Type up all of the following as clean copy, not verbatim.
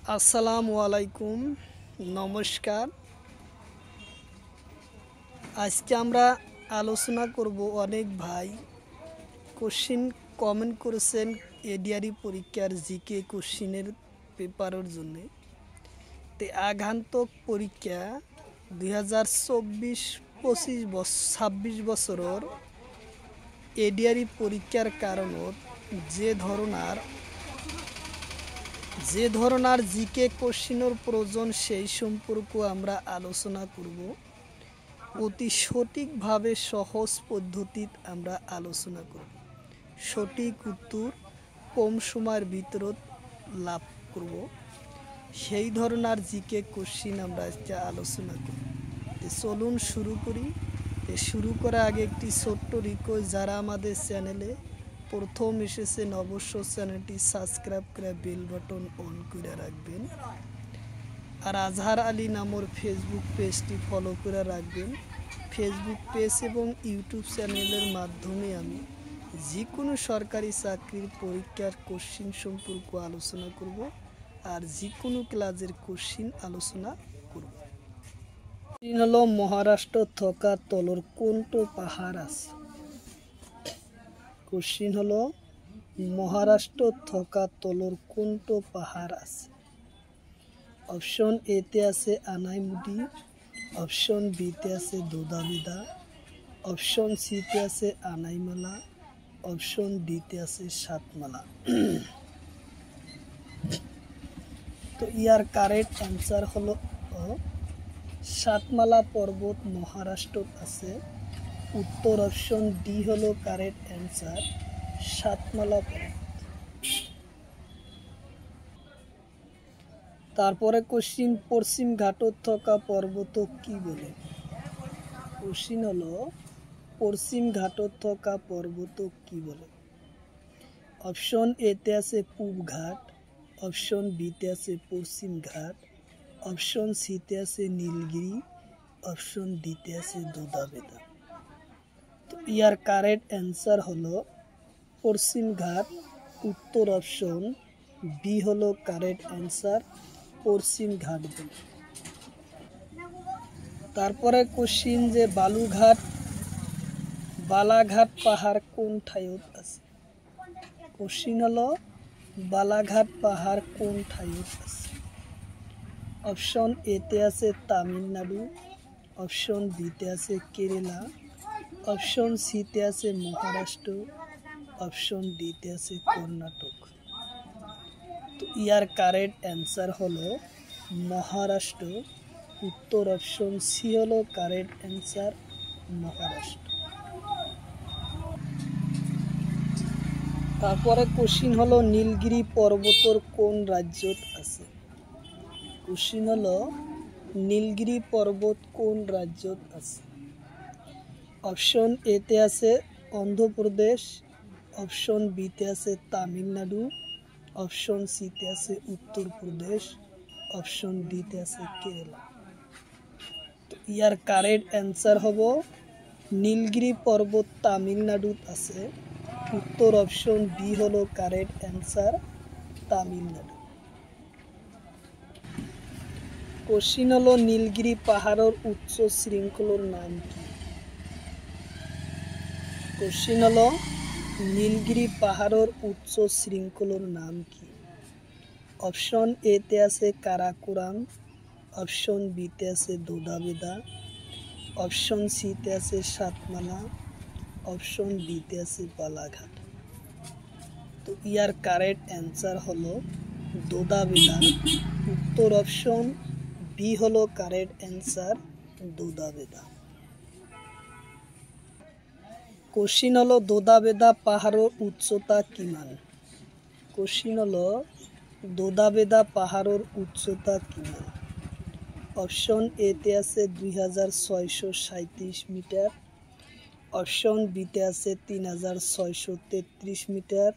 আসসালামু আলাইকুম, নমস্কার। আজকে আমরা আলোচনা করব, অনেক ভাই কোশ্চিন কমেন্ট করেছেন এডিআরই পরীক্ষার জিকে কোশ্চিনের পেপারের জন্য। তো আগান্তক পরীক্ষা 2024-25 বছরের এডিআরই পরীক্ষার কারণত যে ধরনের জিকে কোশ্চিনের প্রয়োজন সেই সম্পর্কে আমরা আলোচনা করব। অতি সঠিকভাবে সহজ পদ্ধতিতে আমরা আলোচনা করব, সঠিক উত্তর কম সময়ের ভিতরত লাভ করব, সেই ধরনের জিকে কোশ্চিন আমরা আজকে আলোচনা করব। চলুন শুরু করি। শুরু করার আগে একটি ছোট্ট রিকোয়েস্ট, যারা আমাদের চ্যানেলে প্রথম এসেছেন অবশ্য চ্যানেলটি সাবস্ক্রাইব করে বেল বাটন অন করে রাখবেন, আর আজহার আলী নামের ফেসবুক পেজটি ফলো করে রাখবেন। ফেসবুক পেজ এবং ইউটিউব চ্যানেলের মাধ্যমে আমি যে কোনো সরকারি চাকরির পরীক্ষার কোশ্চিন সম্পর্কে আলোচনা করব, আর যে কোনো ক্লাসের কোশ্চিন আলোচনা করব। হলো মহারাষ্ট্র থকা তলর কোনটো পাহাড় আছে? কোশ্চিন হলো মহারাষ্ট্র থকা তলর কোনটো পাহাড় আছে? অপশন এতে আছে আনাইমুদি, অপশন বিতে আছে দোদাবেদা, অপশন সিতে আছে আনাইমালা, অপশন ডিতে আছে সাতমালা। তো ইয়ার কারেক্ট অ্যান্সার হলো সাতমালা পর্বত মহারাষ্ট্র আছে। উত্তর অপশন ডি হলো কারেক্ট অ্যান্সার, সাতমালা পর্বত। তারপরে কোশ্চিন, পশ্চিম ঘাটত থকা পর্বত কি বলে? কোশ্চিন হলো পশ্চিম ঘাটত থকা পর্বত কি বলে? অপশন এতে আছে পূব ঘাট, অপশন বিতে আছে পশ্চিম ঘাট, অপশন সিতে আছে নীলগিরি, অপশন ডিতে আছে দোদাবেদা। তো ইয়ার কারেক্ট অ্যান্সার হলো পশ্চিম ঘাট। উত্তর অপশন বি হলো কারেক্ট অ্যান্সার, পশ্চিম ঘাট বলে। তারপরে কোশ্চিন যে বালাঘাট পাহাড় কোন ঠাইত আছে? কোশ্চিন হলো বালাঘাট পাহাড় কোন ঠাইত আছে? অপশন এতে আছে তামিলনাড়ু, অপশন বিতে আছে কেরালা, অপশন সিতে আছে মহারাষ্ট্র, অপশন ডিতে আছে কর্ণাটক। তো ইয়ার কারেক্ট অ্যান্সার হলো মহারাষ্ট্র। উত্তর অপশন সি হলো কারেক্ট অ্যান্সার, মহারাষ্ট্র। তারপরে কোশ্চিন হলো নীলগিরি পর্বতর কোন রাজ্যত আছে? কোশ্চিন হলো নীলগিরি পর্বত কোন রাজ্যত আছে? অপশন এতে আছে অন্ধ্রপ্রদেশ, অপশন বিতে আছে তামিলনাড়ু, অপশন সিতে আছে উত্তরপ্রদেশ, অপশন ডিতে আছে কেরালা। তো ইয়ার কারেক্ট অ্যান্সার হবো নীলগিরি পর্বত তামিলনাড়ুত আছে। উত্তর অপশন বি হলো কারেক্ট অ্যান্সার, তামিলনাড়ু। কোশ্চিন হলো নীলগিরি পাহাড়ের উচ্চ শৃঙ্খলার নাম কি? কোশ্চিন হলো নীলগিরি পাহাড়ের উচ্চ শৃঙ্খলার নাম কি? অপশন এতে আছে কারাকোরাম, অপশন বিতে আছে দোদাবেদা, অপশন সিতে আছে সাতমালা, অপশন ডিতে আছে বালাঘাট। তো ইয়ার কারেক্ট অ্যান্সার হলো দোদাবেদা। উত্তর অপশন বি হলো কারেক্ট অ্যান্সার, দোদাবেদা। কোশ্চিন হলো দোদাবেদা পাহাড়ের উচ্চতা কিমান? কোশ্চিন হলো দোদাবেদা পাহাড়ের উচ্চতা কিমান? অপশন এতে আছে 2637 মিটার, অপশন বিতে আছে 3633 মিটার,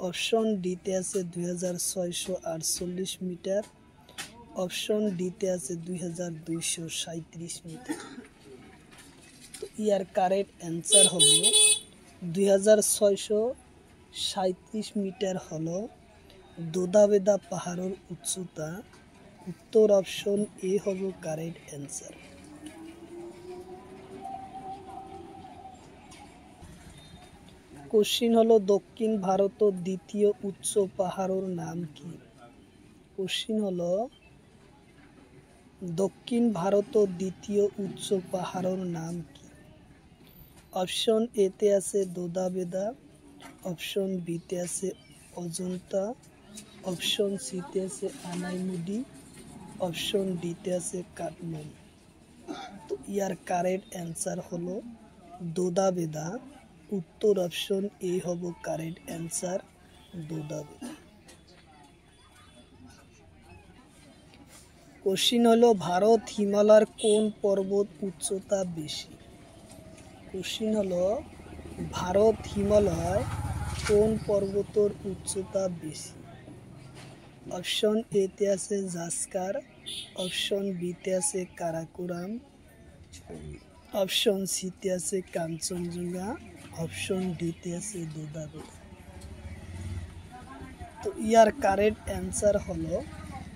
অপশন ডিতে আছে 2648 মিটার, অপশন ডিতে আছে 2237 মিটার। তো ইয়ার কারেক্ট অ্যান্সার হলো 2637 মিটার হলো দোদাবেদা পাহাড়ের উচ্চতা। উত্তর অপশন এ হব কারেক্ট অ্যান্সার। কোশ্চিন হলো দক্ষিণ ভারতের দ্বিতীয় উচ্চ পাহাড়ের নাম কি? কোশ্চিন হলো দক্ষিণ ভারতের দ্বিতীয় উচ্চ পাহাড়ের নাম কি? অপশন এতে আছে দোদাবেদা, অপশন বিতে আছে অজন্তা, অপশন সিতে আছে আনাইমুদি, অপশন ডিতে আছে কাটমন। তো ইয়ার কারেক্ট অ্যান্সার হলো দোদাবেদা। উত্তর অপশন এ হব কারেক্ট অ্যান্সার, দোদাবেদা। কোশ্চিন হলো ভারত হিমালয়ের কোন পর্বত উচ্চতা বেশি? কোশ্চিন হলো ভারত হিমালয় কোন পর্বতের উচ্চতা বেশি? অপশন এতে আছে জাস্কার, অপশন বিতে আছে কারাকোরাম, অপশন সিতে আছে কাঞ্চনজঙ্ঘা, অপশন ডিতে আছে দোদাবেদা। তো ইয়ার কারেক্ট অ্যান্সার হলো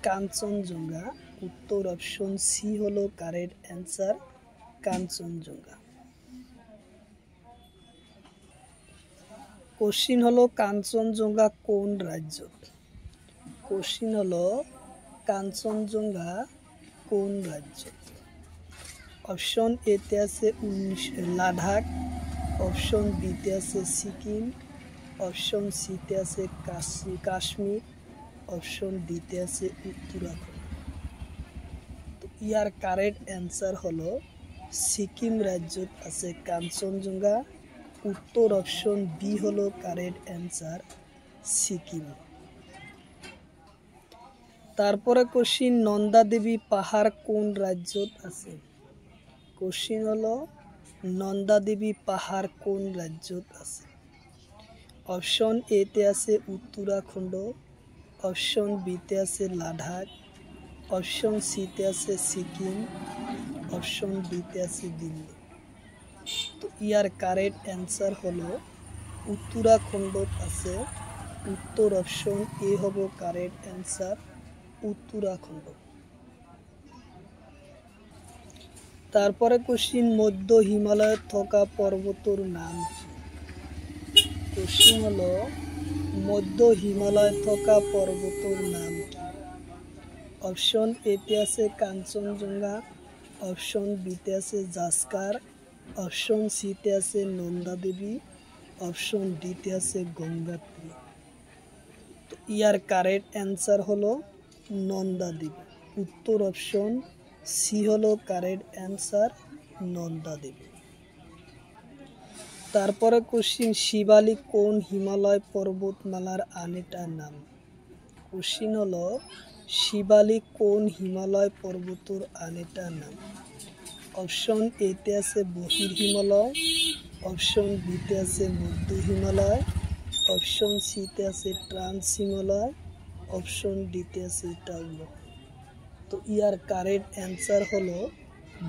কাঞ্চনজঙ্ঘা। উত্তর অপশন সি হলো কারেক্ট অ্যান্সার, কাঞ্চনজঙ্ঘা। কোশ্চিন হলো কাঞ্চনজঙ্ঘা কোন রাজ্য? কোশ্চিন হলো কাঞ্চনজঙ্ঘা কোন রাজ্য? অপশন এতে আছে লাদাখ, অপশন বিতে আছে সিকিম, অপশন সিতে আছে কাশ্মীর, অপশন ডিতে আছে উত্তরাখণ্ড। তো ইয়ার কারেক্ট অ্যান্সার হলো সিকিম রাজ্যত আছে কাঞ্চনজঙ্ঘা। উত্তর অপশন বি হলো কারেক্ট অ্যান্সার, সিকিম। তারপরে কোশ্চিন নন্দা দেবী পাহাড় কোন রাজ্যত আছে? কোশ্চিন হলো নন্দা দেবী পাহাড় কোন রাজ্যত আছে? অপশন এতে আছে উত্তরাখণ্ড, অপশন বিতে আছে লাদাখ, অপশন সিতে আছে সিকিম, অপশন ডিতে আছে দিল্লি। তো ইয়ার কারেক্ট অ্যান্সার হলো উত্তরাখণ্ডত আছে। উত্তর অপশন এ হব কারেক্ট অ্যান্সার, উত্তরাখণ্ড। তারপরে কোশ্চিন মধ্য হিমালয়ে থাকা পর্বতের নাম কি? কোশ্চিন হলো মধ্য হিমালয়ে থাকা পর্বতের নাম কি? অপশন এতে আছে কাঞ্চনজঙ্ঘা, অপশন বিতে আছে জাস্কার, অপশন সিতে আছে নন্দা দেবী, অপশন ডিতে আছে গঙ্গোত্রী। তো ইয়ার কারেক্ট অ্যান্সার হলো নন্দা দেবী। উত্তর অপশন সি হলো কারেক্ট অ্যান্সার, নন্দা দেবী। তারপরে কোশ্চিন শিবালিক কোন হিমালয় পর্বতমালার আরেকটা নাম? কোশ্চিন হলো শিবালিক কোন হিমালয় পর্বতের আরেকটা নাম? অপশন এতে আছে বহির হিমালয়, অপশন বিতে আছে মধ্য হিমালয়, অপশন সিতে আছে ট্রান্স হিমালয়, অপশন ডিতে আছে টাউন। তো ইয়ার কারেক্ট অ্যান্সার হলো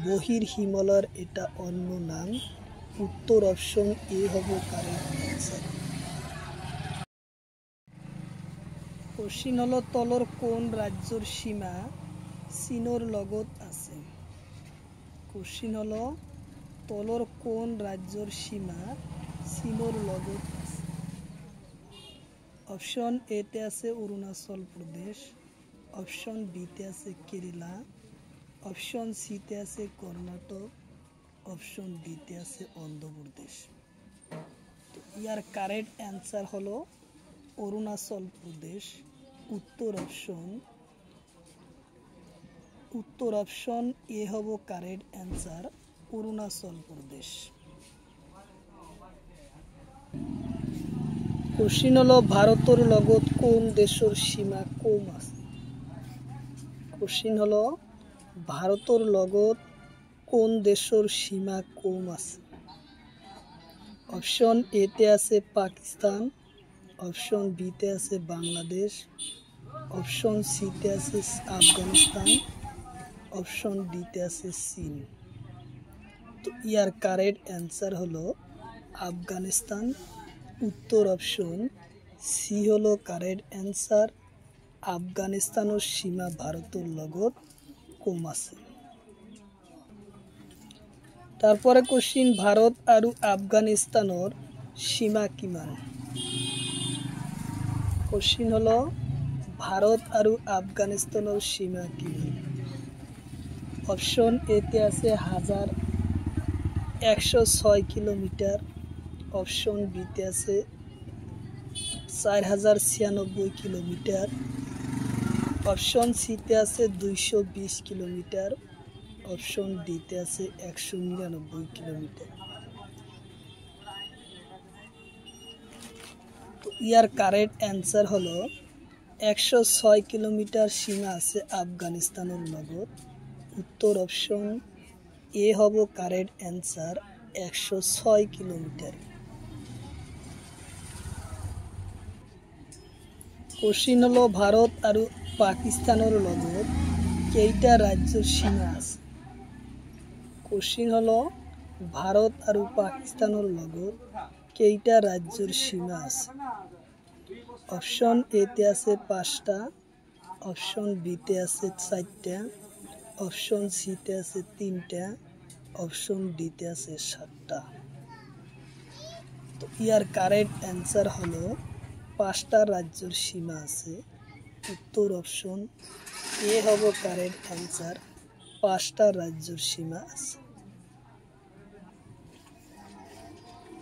বহির হিমালয়ের এটা অন্য নাম। উত্তর অপশন এ হবে কারেক্ট অ্যান্সার। কোশ্চিন হলো তলর কোন রাজ্যের সীমা চীনের লগত আছে? কোশ্চিন হলো তলর কোন রাজ্যের সীমা চীনের লগত আছে? অপশন এতে আছে অরুণাচল প্রদেশ, অপশন বিতে আছে কেরালা, অপশন সিতে আছে কর্ণাটক, অপশন ডিতে আছে অন্ধ্রপ্রদেশ। তো ইয়ার কারেক্ট অ্যান্সার হলো অরুণাচল প্রদেশ। উত্তর অপশন এ হব correct answer, Arunachal Pradesh. Question হলো ভারতের লগত কোন দেশের সীমা কম আছে? কোশ্চিন হলো ভারতের লগত কোন দেশের সীমা কম আছে? অপশন এতে আছে পাকিস্তান, অপশন বিতে আছে বাংলাদেশ, অপশন সিতে আছে আফগানিস্তান, অপশন ডিতে আছে চীন। তো ইয়ার কারেক্ট অ্যান্সার হলো আফগানিস্তান। উত্তর অপশন সি হলো কারেক্ট অ্যান্সার, আফগানিস্তানৰ সীমা ভাৰতৰ লগত কম আছে। তাৰপৰে কোশ্চিন, ভাৰত আৰু আফগানিস্তানৰ সীমা কিমান? কোশ্চিন হলো ভাৰত আৰু আফগানিস্তানৰ সীমা কিমান? অপশন এতে আছে 1106 কিলোমিটার, অপশন বিতে আছে 4096 কিলোমিটার, অপশন সিতে আছে 220 কিলোমিটার, অপশন ডিতে আছে 199 কিলোমিটার। তো ইয়ার কারেক্ট অ্যান্সার হলো 106 কিলোমিটার সীমা আছে আফগানিস্তানের লগত। উত্তর অপশন এ হব কারেক্ট অ্যান্সার, 106 কিলোমিটার। কোশ্চিন হলো ভারত আৰু পাকিস্তানেৰ লগত কেইটা ৰাজ্যৰ সীমা আছে? কোশ্চিন হলো ভাৰত আৰু পাকিস্তানের লগত কেইটা রাজ্যর সীমা আছে? অপশন এতে আছে 5টা, অপশন বিতে আছে 4টা, অপশন সিতে আছে 3টা, অপশন ডিতে আছে 7টা। তো ইয়ার কারেক্ট অ্যান্সার হলো 5টা রাজ্যর সীমা আছে। উত্তর অপশন এ হব কারেক্ট অ্যান্সার, 5টা রাজ্যর সীমা আছে।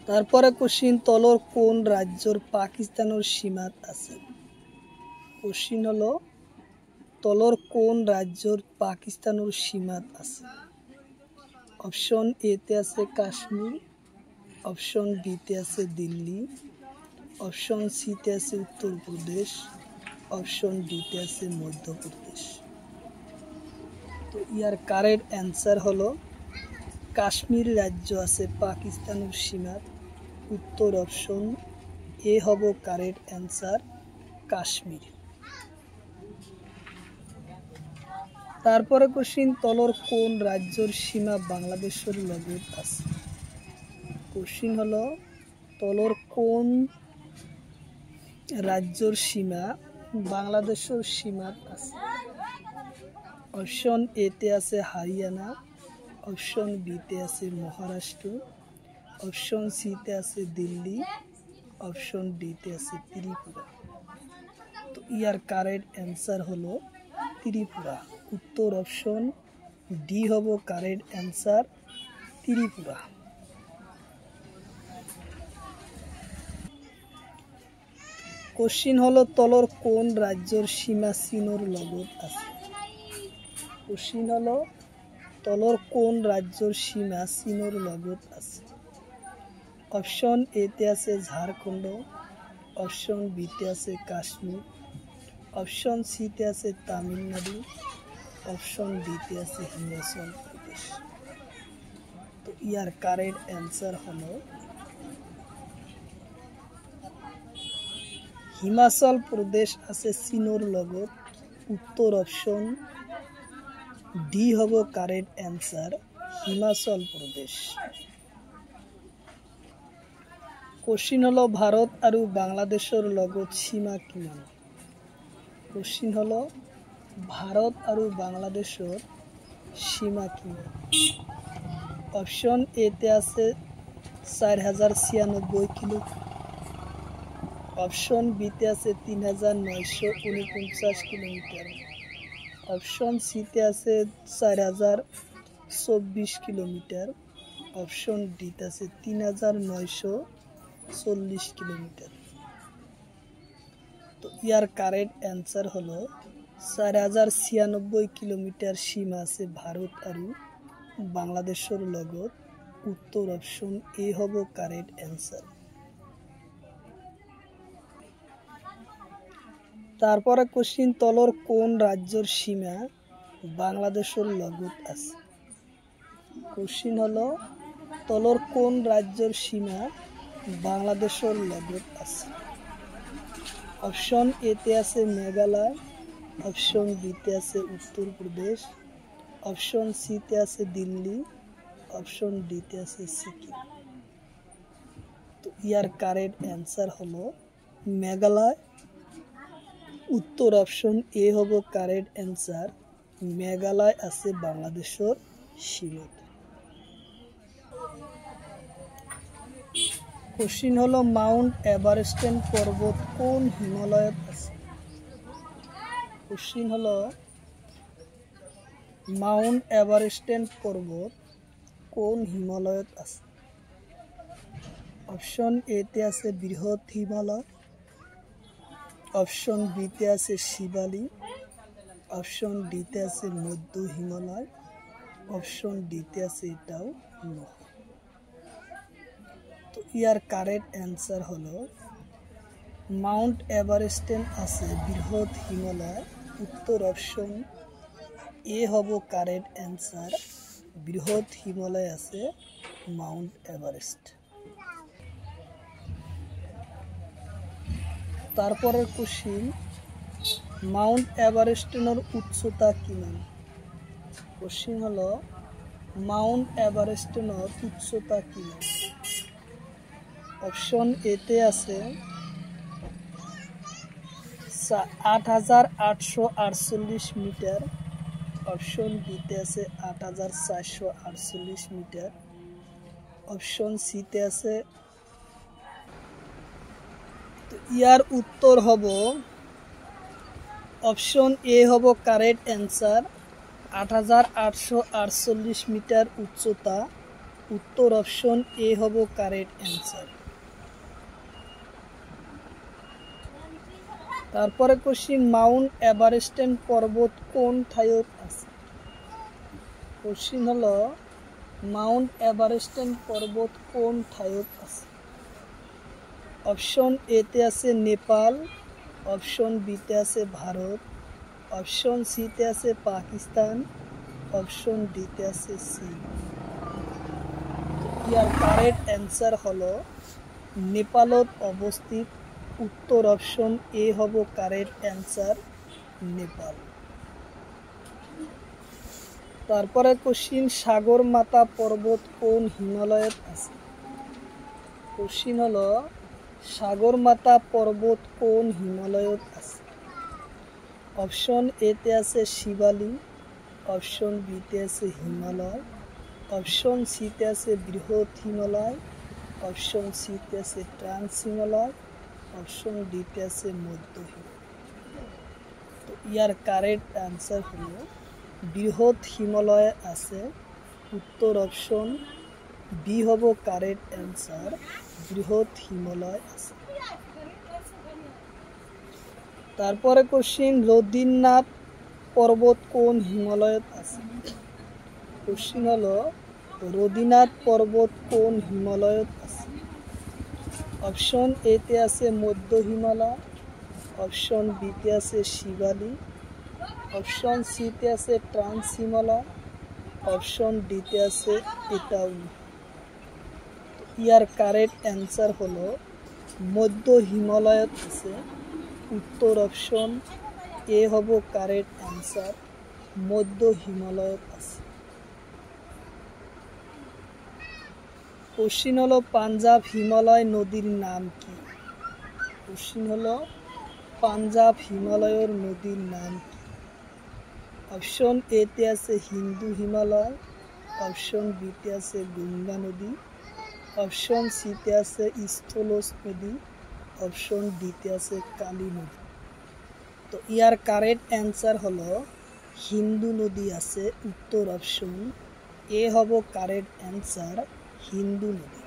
তারপরে কোশ্চিন, তলর কোন রাজ্যর পাকিস্তানের সীমাত আছে? কোশ্চিন হলো তলর কোন রাজ্যর পাকিস্তানের সীমাত আছে? অপশন এতে আছে কাশ্মীর, অপশন বিতে আছে দিল্লি, অপশন সিতে আছে উত্তরপ্রদেশ, অপশন ডিতে আছে মধ্যপ্রদেশ। তো ইয়ার কারেক্ট অ্যান্সার হলো কাশ্মীর রাজ্য আছে পাকিস্তানের সীমাত। উত্তর অপশন এ হব কারেক্ট অ্যান্সার, কাশ্মীর। তারপরে কোশ্চিন, তলর কোন রাজ্যর সীমা বাংলাদেশের লগত আছে? কোশ্চিন হলো তলর কোন রাজ্যর সীমা বাংলাদেশের সীমাত আছে? অপশন এতে আছে হারিয়ানা, অপশন বিতে আছে মহারাষ্ট্র, অপশন সিতে আছে দিল্লি, অপশন ডিতে আছে ত্রিপুরা। তো ইয়ার কারেক্ট অ্যান্সার হলো ত্রিপুরা। উত্তর অপশন ডি হব কারেক্ট অ্যান্সার, ত্রিপুরা। কোশ্চিন হলো তলর কোন রাজ্যর সীমা চীনের লগত আছে? কোশ্চিন হলো তলর কোন রাজ্যর সীমা চীনের লগত আছে? অপশন এতে আছে ঝাড়খণ্ড, অপশন বিতে আছে কাশ্মীর, অপশন সিতে আছে তামিলনাড়ু, অপশন ডিতে আছে হিমাচল প্রদেশ। তো ইয়ার কারেক্ট অ্যান্সার হলো হিমাচল প্রদেশ আছে চীনের লগত। উত্তর অপশন ডি হব correct answer, Himachal Pradesh. Question হলো ভারত আৰু বাংলাদেশেৰ লগত সীমা কিমান? কোশ্চিন হলো ভাৰত আৰু বাংলাদেশের সীমা কিমান? অপশন এতে আছে 4096 কিলো, অপশন বিতে আছে 3949 কিলোমিটার, অপশন সিতে আছে 4024 কিলোমিটার, অপশন ডিতে আছে 3940 কিলোমিটার। তো ইয়ার কারেক্ট অ্যান্সার হলো 4096 কিলোমিটার সীমা আছে ভারত আৰু বাংলাদেশের লগত। উত্তর অপশন এ হব কারেক্ট অ্যান্সার। তারপরে কোশ্চিন, তলর কোন রাজ্যর সীমা বাংলাদেশের লগত আছে? কোশ্চিন হলো তলর কোন রাজ্যর সীমা বাংলাদেশের লগত আছে? অপশন এতে আছে মেঘালয়, অপশন বিতে আছে উত্তরপ্রদেশ, অপশন সিতে আছে দিল্লি, অপশন ডিতে আছে সিকিম। তো ইয়ার কারেক্ট অ্যান্সার হলো মেঘালয়। উত্তর অপশন এ হব কারেক্ট অ্যান্সার। মেঘালয় আছে বাংলাদেশের সীমাতে। কোশ্চিন হলো মাউন্ট এভারেস্ট পর্বত কোন হিমালয়ত আছে? কোশ্চিন হলো মাউন্ট এভারেস্ট পর্বত কোন হিমালয়ত আছে? অপশন এতে আছে বৃহৎ হিমালয়, অপশন বিতে আছে শিবালি, অপশন ডিতে আছে মধ্য হিমালয়, অপশন ডিতে আছে এটাও নয়। তো ইয়ার কারেক্ট অ্যান্সার হলো মাউন্ট এভারেস্ট আছে বৃহৎ হিমালয়। উত্তর অপশন এ হব কারেক্ট অ্যান্সার। বৃহৎ হিমালয় আছে মাউন্ট এভারেস্ট। তারপরের কোশ্চিন, মাউন্ট এভারেস্টের উচ্চতা কিমান? কোশ্চিন হলো মাউন্ট এভারেস্টের উচ্চতা কিমান? অপশন এতে আছে ৮৮৪৮ মিটার, অপশন বিতে আছে ৮৪৪৮ মিটার, অপশন সিতে আছে। তো ইয়ার উত্তর হব অপশন এ হব কারেক্ট অ্যান্সার। ৮৮৪৮ মিটার উচ্চতা। উত্তর অপশন এ হব কারেক্ট অ্যান্সার। তারপরে কোশ্চিন, মাউন্ট এভারেস্ট পর্বত কোন ঠাইত আছে? কোশ্চিন হলো মাউন্ট এভারেস্ট পর্বত কোন ঠাইত আছে? অপশন এতে আছে নেপাল, অপশন বিতে আছে ভারত, অপশন সিতে আছে পাকিস্তান, অপশন ডিতে আছে চীন। ইয়ার কারেক্ট অ্যান্সার হলো নেপালত অবস্থিত। উত্তর অপশন এ হব কারেক্ট অ্যান্সার, নেপাল। তারপরে কোশ্চিন, সাগরমাথা পর্বত কোন হিমালয়ত আছে? কোশ্চিন হলো সাগরমাথা পর্বত কোন হিমালয়ত আছে? অপশন এতে আছে শিবালি, অপশন বিতে আছে হিমালয়, অপশন সিতে আছে বৃহৎ হিমালয়, অপশন সিতে আছে ট্রান্স হিমালয়, অপশন ডিতে আছে মধ্য হিমালয়। তো ইয়ার কারেক্ট অ্যান্সার হলো বৃহৎ হিমালয় আছে। উত্তর অপশন বি হব কারেক্ট অ্যান্সার। বৃহৎ হিমালয় আছে। তারপরে কোশ্চিন, বদ্রীনাথ পর্বত কোন হিমালয়ত আছে? কোশ্চিন হলো বদ্রীনাথ পর্বত কোন হিমালয়ত আছে? অপশন এতে আছে মধ্য হিমালয়, অপশন বিতে আছে শিবালি, অপশন সিতে আছে ট্রান্স হিমালয়, অপশন ডিতে আছে এটাও। ইয়ার কারেক্ট অ্যান্সার হলো মধ্য হিমালয়ত আছে। উত্তর অপশন এ হব কারেক্ট অ্যান্সার। মধ্য হিমালয়ত আছে। কোশ্চিন হলো পাঞ্জাব হিমালয় নদীর নাম কি? কোশ্চিন হলো পাঞ্জাব হিমালয়ের নদীর নাম কি? অপশন এতে আছে হিন্দু হিমালয়, অপশন বিতে আছে গঙ্গা নদী, অপশন সিতে আছে স্থলজ নদী, অপশন ডিতে আছে কালী নদী। তো ইয়ার কারেক্ট অ্যান্সার হলো হিন্দু নদী আছে। উত্তর অপশন এ হব কারেক্ট অ্যান্সার, হিন্দু নদী।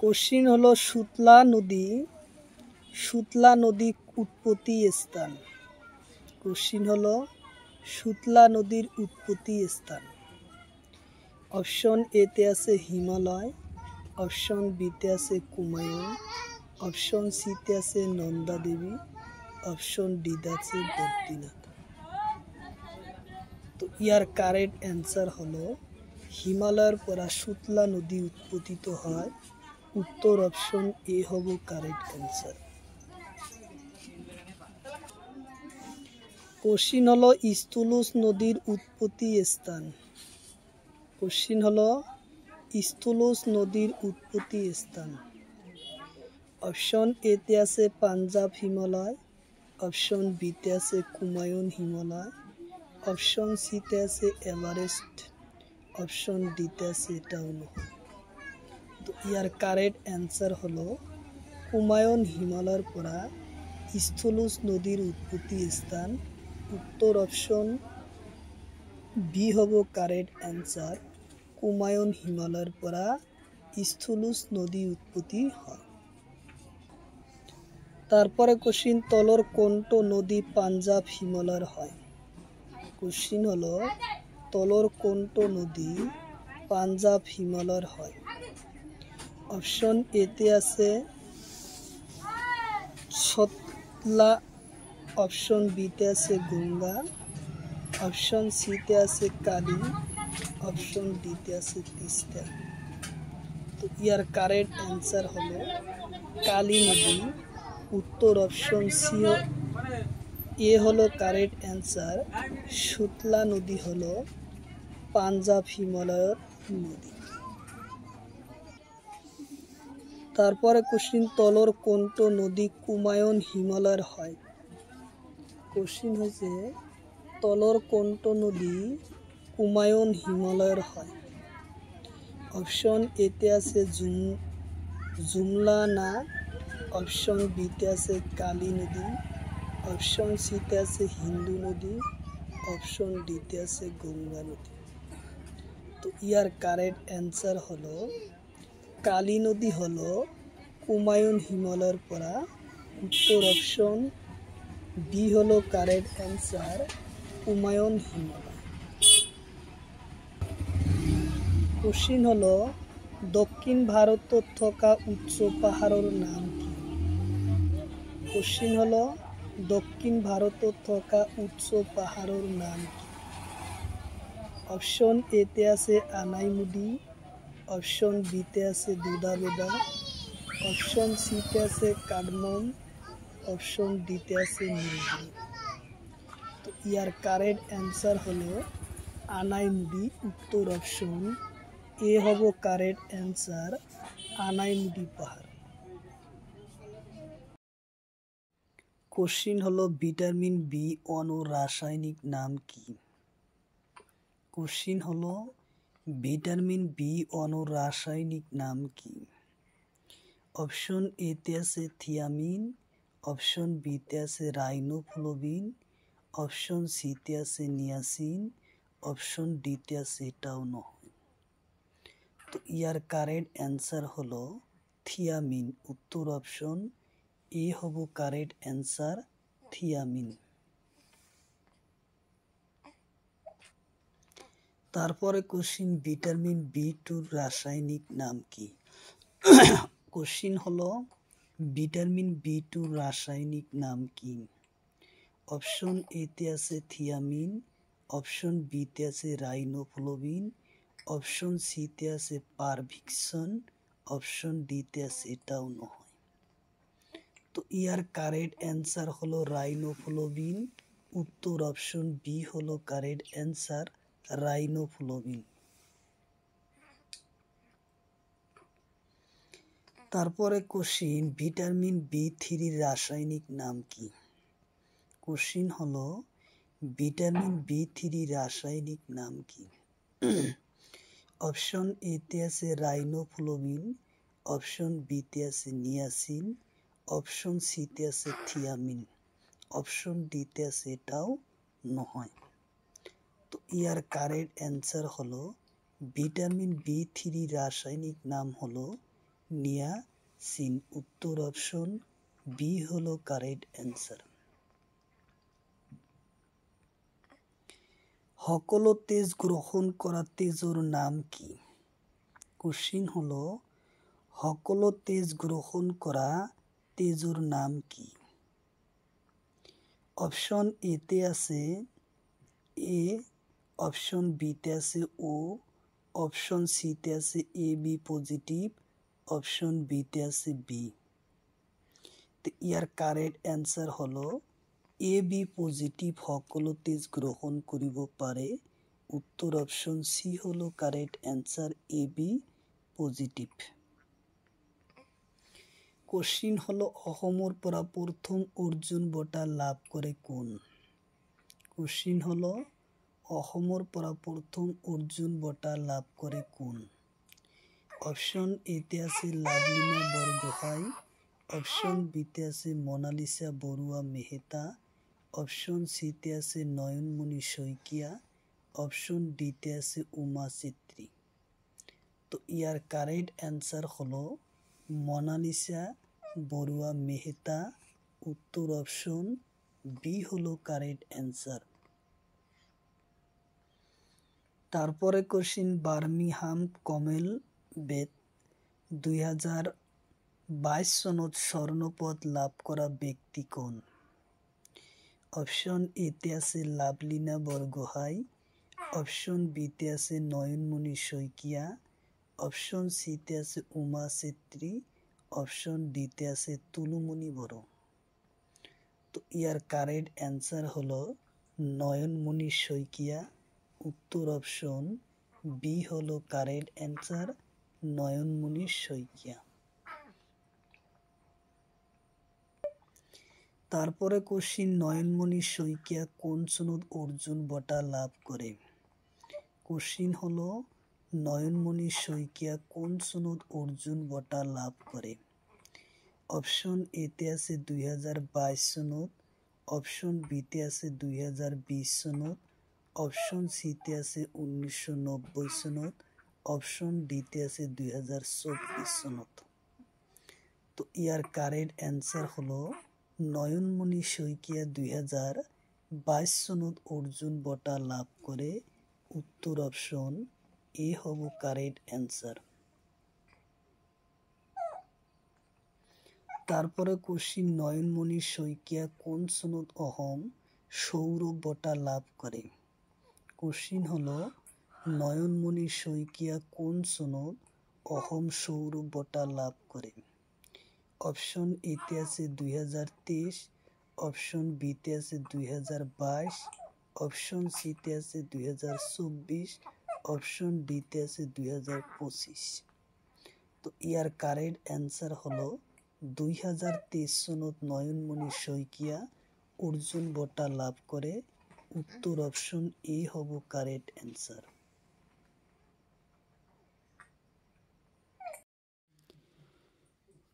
কোশ্চিন হলো সুতলা নদী উৎপত্তি স্থান। কোশ্চিন হলো সুতলা নদীর উৎপত্তি স্থান। অপশন এতে আছে হিমালয়, অপশন বিতে আছে কুমায়ুন, অপশন সিতে আছে নন্দা দেবী, অপশন ডিতে আছে বদ্রীনাথ। তো ইয়ার কারেক্ট অ্যান্সার হলো হিমালয়ের পরা সুতলা নদী উৎপত্তিত হয়। উত্তর অপশন এ হব কারেক্ট অ্যান্সার। কোশ্চিন হলো স্থলজ নদীর উৎপত্তি স্থান। কোশ্চিন হলো স্থলজ নদীর উৎপত্তি স্থান। অপশন এতে আছে পাঞ্জাব হিমালয়, অপশন বিতে আছে কুমায়ুন হিমালয়, অপশন সিতে আছে এভারেস্ট, অপশন ডিতে আছে এটাও নহয়। তো ইয়ার কারেক্ট অ্যান্সার হলো কুমায়ুন হিমালয়ের পৰা স্থলুজ নদীৰ উৎপত্তি স্থান। উত্তৰ অপশন বি হব কাৰেক্ট অ্যান্সাৰ। কুমায়ুন হিমালয়েৰ পৰা স্থলুজ নদী উৎপত্তি হয়। তারপরে কোশ্চিন তলর কোনটো নদী পাঞ্জাব হিমালয়ের হয়। কোশ্চিন হলো তলর কোনটো নদী পাঞ্জাব হিমালয়ের হয়। অপশন এতে আছে সতলা, অপশন বিতে আছে গঙ্গা, অপশন সিতে আছে কালী, অপশন ডিতে আছে তিস্তা। তো ইয়ার কারেক্ট অ্যান্সার হলো কালী নদী। উত্তর অপশন সি এ হলো কারেক্ট অ্যান্সার। সুতলা নদী হলো পাঞ্জাব হিমালয়ের নদী। তারপরে কোশ্চিন তলর কোনটো নদী কুমায়ুন হিমালয়ের হয়। কোশ্চিন হয়েছে তলর কোনটো নদী কুমায়ুন হিমালয়ের হয়। অপশন এতে আছে যমুনা না, অপশন বিতে আছে কালী নদী, অপশন সিতে আছে হিন্দু নদী, অপশন ডিতে আছে গঙ্গা নদী। তো ইয়ার কারেক্ট অ্যান্সার হলো কালী নদী হলো কুমায়ুন হিমালয়ের পৰা। উত্তর অপশন বি হলো correct answer, Kumaon Himalaya. Question হলো দক্ষিণ ভারতত থকা উচ্চ পাহাড়ের নাম কি। কোশ্চিন হলো দক্ষিণ ভারতত থকা উচ্চ পাহাড়ের নাম কি। অপশন এতে আছে আনাইমুদি, অপশন বিতে আছে দুধাবেদা, অপশন সিতে আছে কাডমম, অপশন ডিতে আছে নীলগিরি। তো ইয়ার কারেক্ট অ্যান্সার হলো আনাইমুদি। উত্তর অপশন এ হব কারেক্ট অ্যান্সার, আনাইমুদি পাহাড়। কোশ্চিন হলো ভিটামিন বি অণুর রাসায়নিক নাম কি। কোশ্চিন হলো ভিটামিন বি অণুর রাসায়নিক নাম কি। অপশন এতে আছে থিয়ামিন, অপশন বিতে আছে রাইনোফ্লোবিন, অপশন সিতে আছে নিয়াসিন, অপশন ডিতে আছে এটাও নহয়। তো ইয়ার কারেক্ট অ্যান্সার হলো থিয়ামিন। উত্তর অপশন এ হব কারেক্ট অ্যান্সার, থিয়ামিন। তারপরে কোশ্চিন ভিটামিন বি টুর রাসায়নিক নাম কি। কোশ্চিন হলো ভিটামিন বি টুর রাসায়নিক নাম কি। অপশন এতে আছে থিয়ামিন, অপশন বিতে আছে রাইনোফ্লোবিন, অপশন সিতে আছে পারভিক্সন, অপশন ডিতে আছে এটাও নহয়। তো ইয়ার কারেক্ট অ্যান্সার হলো রাইনোফ্লোবিন। উত্তর অপশন বি হলো কারেক্ট অ্যান্সার, রাইনোফ্লোবিন। তারপরে কোশ্চিন ভিটামিন বি থ্রির রাসায়নিক নাম কি। কোশ্চিন হলো ভিটামিন বি থ্রির রাসায়নিক নাম কি। অপশন এতে আছে রাইনোফ্লোবিন, অপশন বিতে আছে নিয়াসিন, অপশন সিতে আছে থিয়ামিন, অপশন ডিতে আছে এটাও নহয়। তো ইয়ার কারেক্ট অ্যান্সার হলো ভিটামিন বি থ্রির রাসায়নিক নাম হলো নিয়াসিন। উত্তর অপশন বি হলো কারেক্ট অ্যান্সার। সকলো তেজ গ্রহণ করা তেজের নাম কি। কোশ্চিন হলো সকলো তেজ গ্রহণ করা তেজের নাম কি। অপশন এতে আছে এ, অপশন বিতে আছে ও, অপশন সিতে আছে এ বি পজিটিভ, অপশন বিতে আছে বি। তো ইয়ার কারেক্ট অ্যান্সার হলো এ বি পজিটিভ সকলো তেজ গ্রহণ করিব পারে। উত্তর অপশন সি হলো correct answer, A B positive. Question হলো অসমৰ পৰা প্ৰথম অৰ্জুন বঁটা লাভ কৰে কোন? কোশ্চিন হলো অসমৰ পৰা প্ৰথম অৰ্জুন বঁটা লাভ কৰে কোন? অপশ্যন এতে আছে লাভলীনা বৰগোহাঁই, অপশ্যন বিতে আছে মনালিসা বৰুৱা মেহতা, অপশ্যন সিতে আছে নয়নমণি শইকীয়া, অপশ্যন ডিতে আছে উমা চেত্ৰী। তো ইয়াৰ কাৰেক্ট অ্যান্সাৰ হলো মনালিসা বৰুৱা মেহতা। উত্তর অপশন বি হলো কারেক্ট অ্যান্সার। তারপরে কোশ্চিন বার্মিংহাম কমনওয়েলথ 2022 সনত স্বর্ণপদ লাভ করা ব্যক্তি কোন? অপশন এতে আছে লাভলীনা বরগোহাঁই, অপশন বিতে আছে নয়নমণি শইকীয়া, অপশন সিতে আছে উমা চেত্ৰী, অপশন ডিতে আছে তুলুমণি বড়ো। তো ইয়ার কারেক্ট অ্যান্সার হলো নয়নমণি শইকীয়া। উত্তর অপশন বি হলো কারেক্ট অ্যান্সার, নয়নমণি শইকীয়া। তারপরে কোশ্চিন নয়নমণি শইকীয়া কোন সনত অর্জুন বঁটা লাভ করে? কোশ্চিন হলো নয়নমণি শইকীয়া কোন সনত অর্জুন বঁটা লাভ করে? অপশন এতে আছে 2022 সনত, অপশন বিতে আছে 2020 সনত, অপশন সিতে আছে 1990 সনত, অপশন ডিতে আছে 2024 সনত। তো ইয়ার কারেক্ট অ্যান্সার হলো নয়নমণি শইকীয়া 2022 সনত অর্জুন বঁটা লাভ করে। উত্তর অপশন এ হব কারেক্ট অ্যান্সার। তারপরে কোশ্চিন নয়নমণি শইকীয়া কোন সনত অহম সৌরভ বঁটা লাভ করে? কোশ্চিন হলো নয়নমণি শইকীয়া কোন সনত অহম সৌরভ বঁটা লাভ করে? অপশন এতে আছে 2023, অপশন বিতে আছে 2022, অপশন সিতে আছে 2024, অপশন ডিতে আছে 2025। তো ইয়ার কারেক্ট অ্যান্সার হলো 2023 সনত নয়নমণি শইকীয়া অর্জুন বঁটা লাভ করে। উত্তর অপশন এ হব কারেক্ট অ্যান্সার।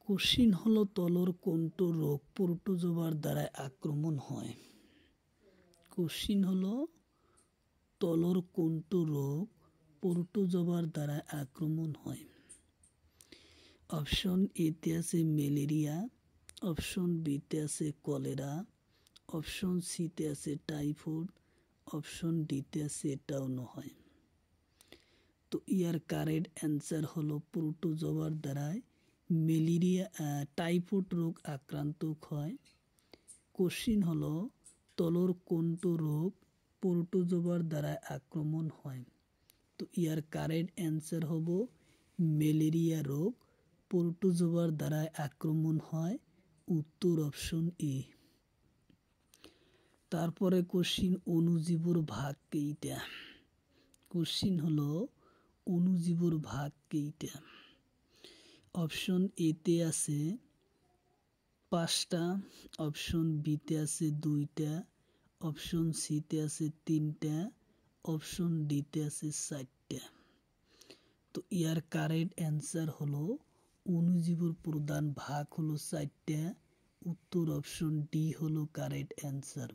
কোশ্চিন হলো তলর কোনটো রোগ প্রোটোজোয়ার দ্বারা আক্রমণ হয়? কোশ্চিন হলো তলর কোনটো রোগ প্রোটোজোয়ার দ্বারা আক্রমণ হয়? অপশন এতে আছে ম্যালেরিয়া, অপশন বিতে আছে কলেরা, অপশন সিতে আছে টাইফয়েড, অপশন ডিতে আছে এটাও নয়। তো ইয়ার কারেক্ট অ্যান্সার হলো প্রোটোজোয়ার দ্বারায় ম্যালেরিয়া টাইফয়েড রোগ আক্রান্ত হয়। কোশ্চিন হলো তলর কোনটো রোগ প্রোটোজোয়ার দ্বারা আক্রমণ হয়? তো ইয়ার কারেক্ট অ্যান্সার হব ম্যালেরিয়া রোগ প্রোটোজোয়ার দ্বারা আক্রমণ হয়। উত্তর অপশন এ। তারপরে কোশ্চিন অণুজীবর ভাগ কেইটা? কোশ্চিন হলো অণুজীবর ভাগ কেইটা? অপশন এতে আছে 5টা, অপশন বিতে আছে 2টা, অপশন সিতে আছে 3টা, অপশন ডিতে আছে 4টা। তো ইয়ার কারেক্ট অ্যান্সার হলো অণুজীবর প্রধান ভাগ হলো 4টা। উত্তর অপশন ডি হলো কারেক্ট অ্যান্সার।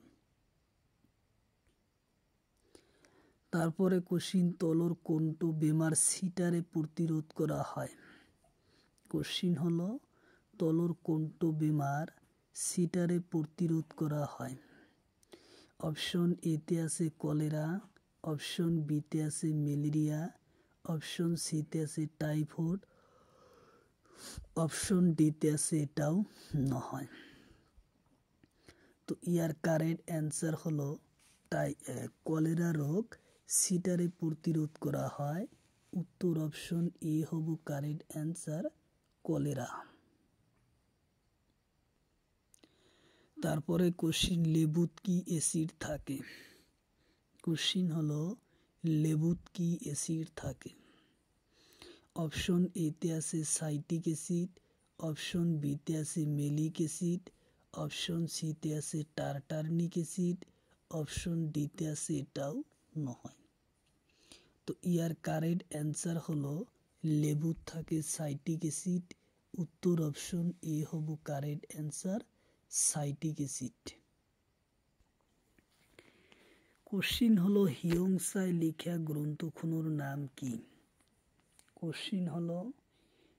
তারপরে কোশ্চিন তলর কোনটো বেমার সিটারে প্রতিরোধ করা হয়? কোশ্চিন হলো তলর কোনটো বেমার সিটারে প্রতিরোধ করা হয়? অপশন এতে আছে কলেরা, অপশন বিতে আছে ম্যালেরিয়া, অপশন সিতে আছে টাইফয়েড, অপশন ডিতে আছে এটাও নয়। তো ইয়ার কারেক্ট অ্যান্সার হলো কলেরা রোগ সিটারে প্রতিরোধ করা হয়। উত্তর অপশন এ হব কারেক্ট অ্যান্সার, কলেরা। তারপরে কোশ্চিন লেবুত কি অ্যাসিড থাকে? কোশ্চিন হলো লেবুত কি অ্যাসিড থাকে? অপশন এতে আছে সাইট্রিক অ্যাসিড, অপশন বিতে আছে মেলিক অ্যাসিড, অপশন সিতে আছে টার্টারনিক অ্যাসিড, অপশন ডিতে আছে এটাও নহয়। তো ইয়ার কারেক্ট অ্যান্সার হলো লেবুর থাকে সাইট্রিক অ্যাসিড। উত্তর অপশন এ হব correct answer, citric acid. Question হলো হিয়ংসায় লেখা গ্রন্থগুলোর নাম কি? কোশ্চিন হলো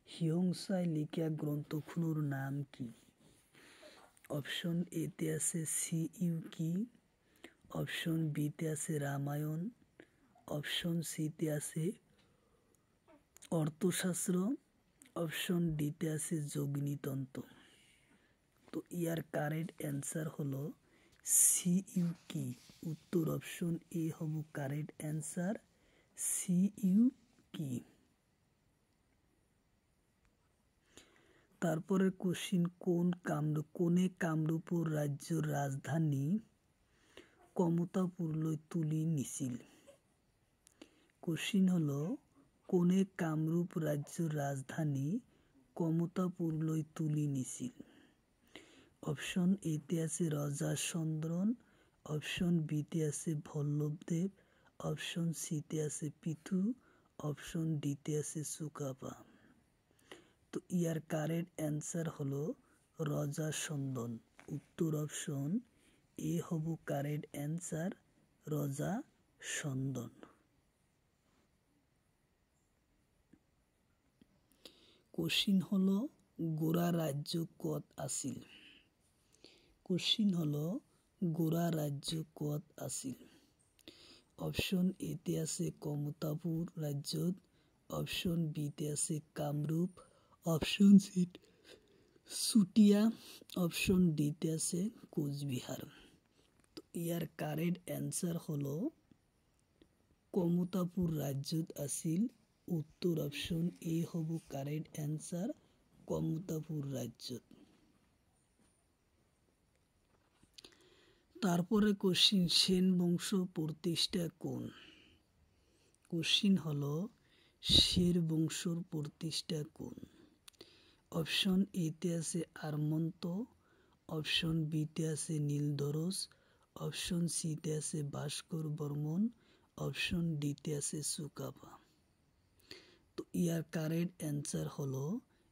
হিয়ংসায় লেখা গ্রন্থগুলোর নাম কি? অপশন এতে আছে সিইউকি, অপশন বিতে আছে রামায়ণ, অপশন সিতে আছে অর্থশাস্ত্র, অপশন ডিতে আছে যোগিনীতন্ত্র। তো ইয়ার কারেক্ট অ্যান্সার হলো সিইউকি। উত্তর অপশন এ হব কারেক্ট অ্যান্সার, সিইউকি। তারপরে কোশ্চিন কোনে কামৰূপৰ রাজ্যর রাজধানী কমতাপুরলৈ তুলি নিছিল? কোশ্চিন হলো কোনে কামরূপ রাজ্যর রাজধানী কমতাপুরলৈ তুলি নিছিল? অপশন এতে আছে রজা চন্দ্রন, অপশন বিতে আছে ভল্লভদেব, অপশন সিতে আছে পিথু, অপশন ডিতে আছে চুকাফা। তো ইয়ার কারেক্ট অ্যান্সার হলো রজা চন্দন। উত্তর অপশন এ হব কারেক্ট অ্যান্সার, রজা চন্দন। কোশ্চিন হলো গোরা রাজ্য কত আছিল? কোশ্চিন হলো গোরা রাজ্য কত আছিল? অপশন এতে আছে কমতাপুর রাজ্যত, অপশন বিতে আছে কামরূপ, অপশন সি চুটিয়া, অপশন ডিতে আছে কোচবিহার। তো ইয়ার কারেক্ট অ্যান্সার হলো কমতাপুর রাজ্যত আছিল। উত্তর অপশন এ হব কারেক্ট অ্যান্সার, কমতাপুর রাজ্যত। তারপরে কোশ্চিন সেন বংশ প্রতিষ্ঠা কোন? কোশ্চিন হলো শের বংশর প্রতিষ্ঠা কোন? অপশন এতে আছে আরমন্ত, অপশন বিতে আছে নীলধরস, অপশন সিতে আছে ভাস্কর বর্মন, অপশন ডিতে আছে চুকাফা। তো ইয়ার কারেক্ট অ্যান্সার হলো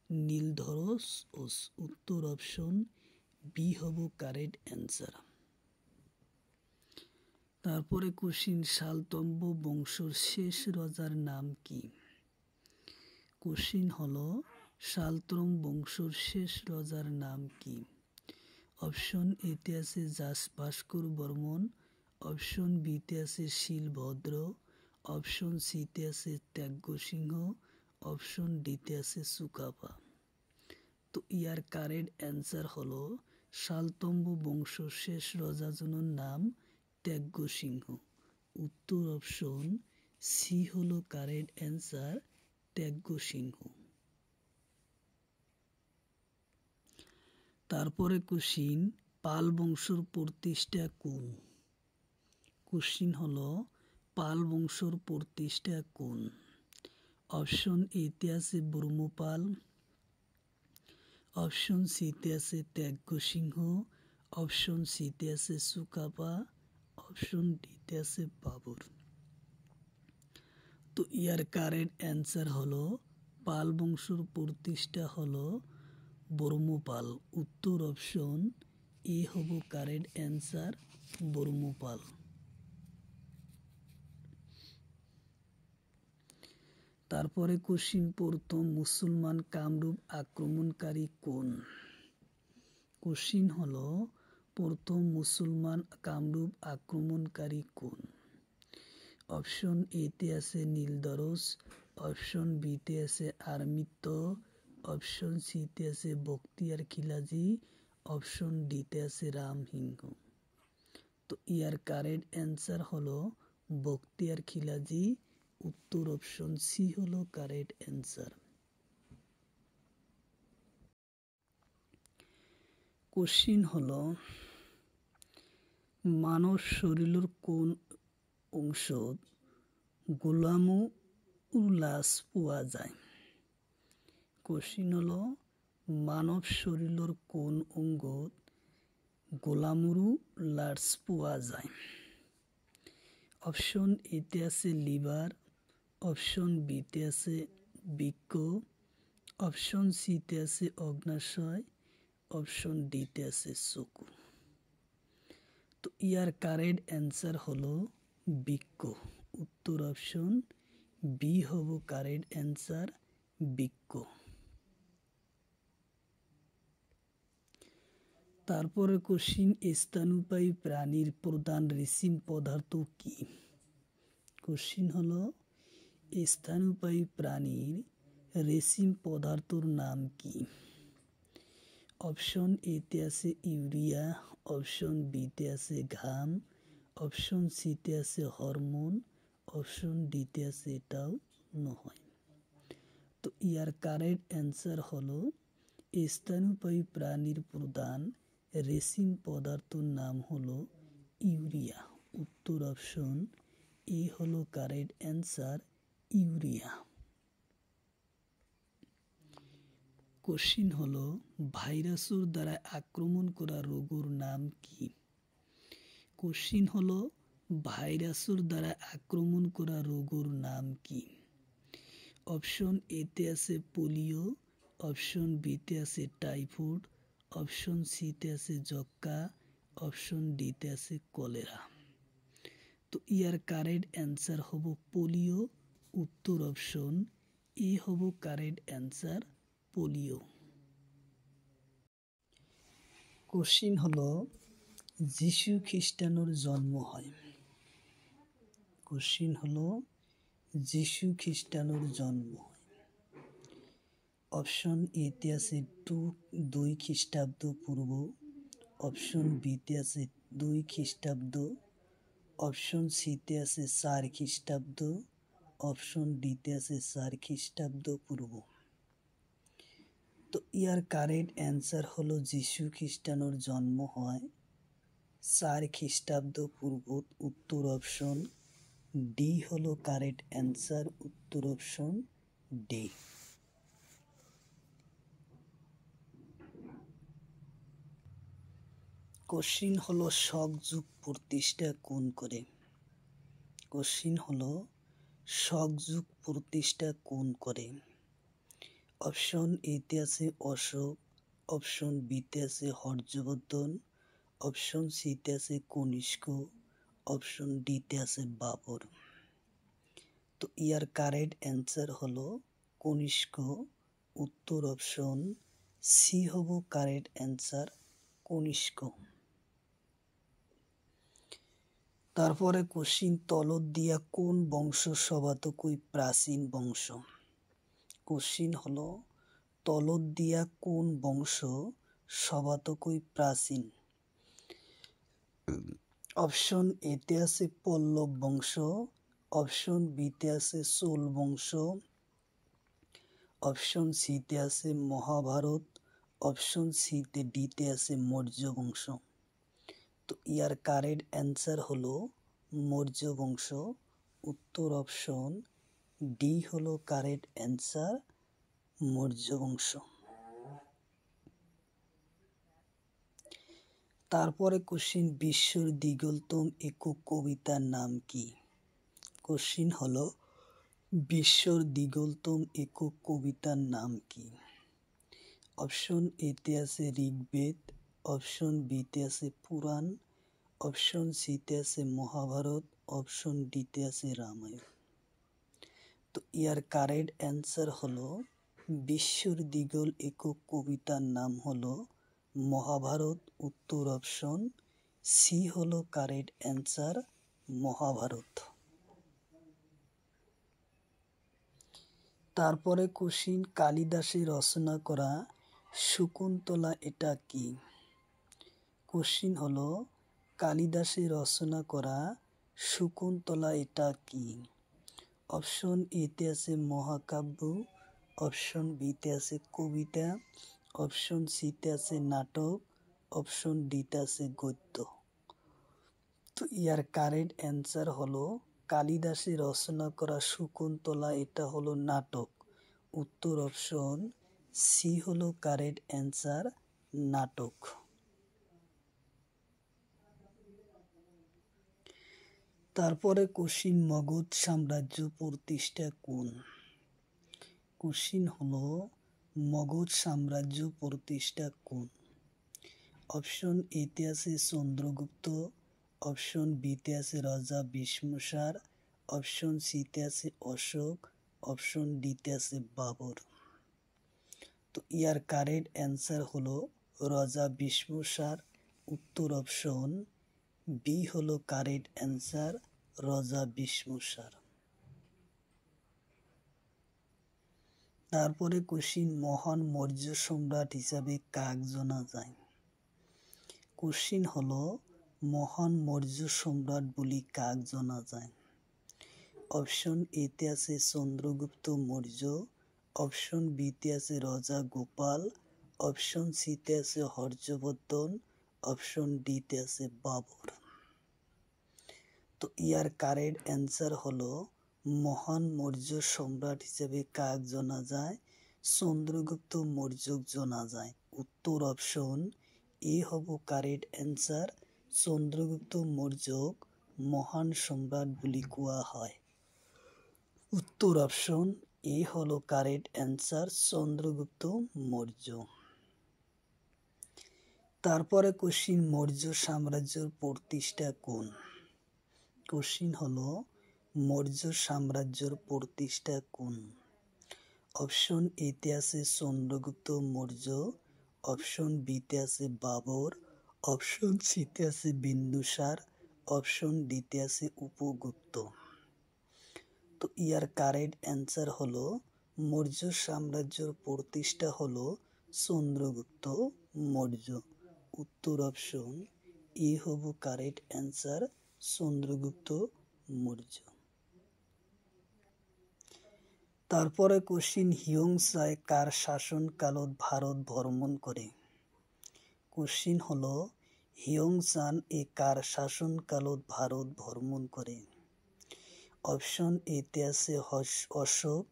নীলধরস। উত্তর অপশন বি হব কারেক্ট অ্যান্সার। তারপরে কোশ্চিন শালতম্ব বংশর শেষ রাজার নাম কি? কোশ্চিন হলো শালতম্ব বংশর শেষ রাজার নাম কি? অপশন এতে আছে ভাস্কর বর্মন, অপশন বিতে আছে শিলভদ্র, অপশন সিতে আছে ত্যাগ সিংহ, অপশন ডিতে আছে চুকাফা। তো ইয়ার কারেক্ট অ্যান্সার হলো শালতম্ব বংশর শেষ রাজাজনের নাম ত্যাগ সিংহ। উত্তর অপশন সি হলো কারেক্ট অ্যান্সার, ত্যাগ সিংহ। তারপরে কোশ্চিন পাল বংশর প্রতিষ্ঠা কোন? কোশ্চিন হলো পাল বংশর প্রতিষ্ঠা কোন? অপশন এতে আছে ব্রহ্মপাল, অপশন সিতে আছে ত্যাগ সিংহ, অপশন সিতে আছে চুকাফা, অপশন ডিতে আছে বাবর। তো ইয়ার কারেক্ট অ্যান্সার হলো পাল বংশর প্রতিষ্ঠা হলো ব্রহ্মপাল। উত্তর অপশন এ হব কারেক্ট অ্যান্সার, ব্রহ্মপাল। তারপরে কোশ্চিন প্রথম মুসলমান কামরূপ আক্রমণকারী কোন? কোশ্চিন হলো প্রথম মুসলমান কামরূপ আক্রমণকারী কোন? অপশন এতে আছে নীলধরস, অপশন বিতে আছে আরমিত্য, অপশন সিতে আছে বখতিয়ার খিলজি, অপশন ডিতে আছে রামসিংহ। তো ইয়ার কারেক্ট অ্যান্সার হলো বখতিয়ার খিলজি। উত্তর অপশন সি হলো কারেক্ট অ্যান্সার। কোশ্চিন হলো মানব শরীরের কোন অংশত গোলামুর লাশ পাওয়া যায়? কোশ্চিন হলো মানৱ শৰীৰৰ কোন অংগত গোলামুৰু লাৰ্জ পোৱা যায়? অপশ্যন এতে আছে লিভার, অপশ্যন বিতে আছে বৃক্ক, অপশ্যন সিতে আছে অগ্নাশয়, অপশ্যন ডিতে আছে চকু। তো ইয়ার কারেক্ট অ্যান্সার হলো বৃক্ক। উত্তর অপশন বি হব কারেক্ট অ্যান্সার, বৃক্ক। তারপরে কোশ্চিন, স্তন্যপায়ী প্রাণীর প্রধান রেশিম পদার্থ কি? কোশ্চিন হলো স্তন্যপায়ী প্রাণীর রেশিম পদার্থর নাম কি? অপশন এতে আছে ইউরিয়া, অপশন বিতে আছে ঘাম, অপশন সিতে আছে হরমোন, অপশন ডিতে আছে এটাও নহয়। তো ইয়ার কারেক্ট অ্যান্সার হলো স্তন্যপায়ী প্রাণীর প্রধান রেশিম পদার্থর নাম হলো ইউরিয়া। উত্তর অপশন এ হলো কারেক্ট অ্যান্সার, ইউরিয়া। কোশ্চিন হলো ভাইরাসের দ্বারা আক্রমণ করা রোগের নাম কি? কোশ্চিন হলো ভাইরাসের দ্বারা আক্রমণ করা রোগের নাম কি? অপশন এতে আছে পোলিও, অপশন বিতে আছে টাইফয়েড, অপশন সিতে আছে যক্ষ্মা, অপশন ডিতে আছে কলেরা। তো ইয়ার কারেক্ট অ্যান্সার হব পোলিও। উত্তর অপশন এ হব কারেক্ট অ্যান্সার, পোলিও। কোশ্চিন হলো যিশু খ্রিস্টানের জন্ম হয়? কোশ্চিন হলো যিশু খ্রিস্টানের জন্ম হয়। অপশন এতে আছে 2 খ্রিস্টাব্দ পূর্ব, অপশন বিতে আছে 2 খ্রিস্টাব্দ, অপশন সিতে আছে 4 খ্রিস্টাব্দ, অপশন ডিতে আছে 4 খ্রিস্টাব্দ পূর্ব। তো ইয়ার কারেক্ট অ্যান্সার হলো যিশু খ্রিস্টানের জন্ম হয় 4 খ্রিস্টাব্দ পূর্ব। উত্তর অপশন ডি হলো কারেক্ট অ্যান্সার। উত্তর অপশন ডি। কোশ্চিন হলো শক যুগ প্রতিষ্ঠা কোন করে? কোশ্চিন হলো শক যুগ প্রতিষ্ঠা কোন করে? অপশন এতে আছে অশোক, অপশন বিতে আছে হর্ষবর্ধন, অপশন সিতে আছে কনিষ্ক, অপশন ডিতে আছে বাবর। তো ইয়ার কারেক্ট অ্যান্সার হলো কনিষ্ক। উত্তর অপশন সি হব কারেক্ট অ্যান্সার, কনিষ্ক। তারপরে কোশ্চিন, তলদ দিয়া কোন বংশ সবাতোকই প্রাচীন বংশ? কোশ্চিন হলো তলদ দিয়া কোন বংশ সবাতোকই প্রাচীন? অপশন এতে আছে পল্লব বংশ, অপশন বিতে আছে চোল বংশ, অপশন সিতে আছে মহাভারত, অপশন সিতে ডিতে আছে মৌর্য বংশ। তো ইয়ার কারেক্ট অ্যান্সার হলো মৌর্য বংশ। উত্তর অপশন ডি হলো কারেক্ট অ্যান্সার, মৌর্য বংশ। তারপরে কোশ্চিন, বিশ্বর দীর্ঘতম একক কবিতার নাম কি? কোশ্চিন হলো বিশ্বর দীর্ঘতম একক কবিতার নাম কি? অপশন এতে আছে ঋগ্বেদ, অপশন বিতে আছে পুরাণ, অপশন সিতে আছে মহাভারত, অপশন ডিতে আছে রামায়ণ। তো ইয়ার কারেক্ট অ্যান্সার হলো বিশ্বর দীর্ঘল একক কবিতার নাম হলো মহাভারত। উত্তর অপশন সি হলো কারেক্ট অ্যান্সার, মহাভারত। তারপরে কোশ্চিন, কালিদাসের রচনা করা শকুন্তলা এটা কি? কোশ্চিন হলো কালিদাসের রচনা করা শকুন্তলা এটা কি? অপশন এতে আছে মহাকাব্য, অপশন বিতে আছে কবিতা, অপশন সিতে আছে নাটক, অপশন ডিতে আছে গদ্য। তো ইয়ার কারেক্ট অ্যান্সার হলো কালিদাসের রচনা করা শকুন্তলা এটা হলো নাটক। উত্তর অপশন সি হলো কারেক্ট অ্যান্সার, নাটক। তারপরে কোশ্চিন, মগধ সাম্রাজ্য প্রতিষ্ঠা কোন? কোশ্চিন হলো মগধ সাম্রাজ্য প্রতিষ্ঠা কোন? অপশন এতে আছে চন্দ্রগুপ্ত, অপশন বিতে আছে রাজা বিষ্ণুসার, অপশন সিতে আছে অশোক, অপশন ডিতে আছে বাবর। তো ইয়ার কারেক্ট অ্যান্সার হলো রাজা বিষ্ণুসার। উত্তর অপশন বি হলো কারেক্ট অ্যান্সার, রাজা বিষ্ণুসার। তারপরে কোশ্চিন, মহান মৌর্য সম্রাট হিসাবে কাক জানা যায়? কোশ্চিন হলো মহান মৌর্য সম্রাট বলি কাক জানা যায়? অপশন এতে আছে চন্দ্রগুপ্ত মৌর্য, অপশন বিতে আছে রাজা গোপাল, অপশন সিতে আছে হর্ষবর্ধন, অপশন ডিতে আছে বাবর। তো ইয়ার কারেক্ট অ্যান্সার হলো মহান মৌর্য সম্রাট হিসেবে কাক জানা যায়? চন্দ্রগুপ্ত মৌর্য জানা যায়। উত্তর অপশন এ হব কারেক্ট অ্যান্সার, চন্দ্রগুপ্ত মৌর্য মহান সম্রাট বলি কোয়া হয়। উত্তর অপশন এ হলো কারেক্ট অ্যান্সার, চন্দ্রগুপ্ত মৌর্য। তারপরে কোশ্চিন, মৌর্য সাম্রাজ্যের প্রতিষ্ঠা কোন? কোশ্চিন হলো মৌর্য সাম্রাজ্যের প্রতিষ্ঠা কোন? অপশন এতে আছে চন্দ্রগুপ্ত মৌর্য, অপশন বিতে আছে বাবর, অপশন সিতে আছে বিন্দুসার, অপশন ডিতে আছে উপগুপ্ত। তো ইয়ার কারেক্ট অ্যান্সার হলো মৌর্য সাম্রাজ্যের প্রতিষ্ঠা হলো চন্দ্রগুপ্ত মৌর্য। উত্তর অপশন এ হব কারেক্ট অ্যান্সার, চন্দ্রগুপ্ত মৌর্য। তারপরে কোশ্চিন, হিয়ংসাই কার শাসনকালত ভারত ভ্রমণ করে? কোশ্চিন হলো হিয়ংসান এ কার শাসনকালত ভারত ভ্রমণ করে? অপশন এতে আছে অশোক,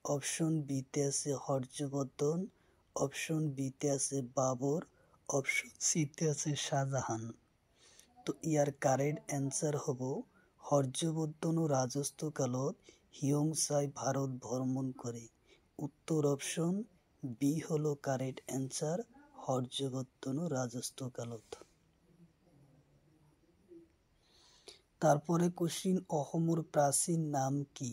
অপশন বিতে আছে হর্ষবর্ধন, অপশন বিতে আছে বাবর, অপশন সিতে আছে শাহজাহান। তো ইয়ার কারেক্ট অ্যান্সার হব হর্ষবর্ধন রাজত্বকালত হিয়ংসাই ভারত ভ্রমণ করে। উত্তর অপশন বি হলো কারেক্ট অ্যান্সার, হর্ষবর্ধন রাজত্বকালত। তারপরে কোশ্চিন, অহোমর প্রাচীন নাম কি?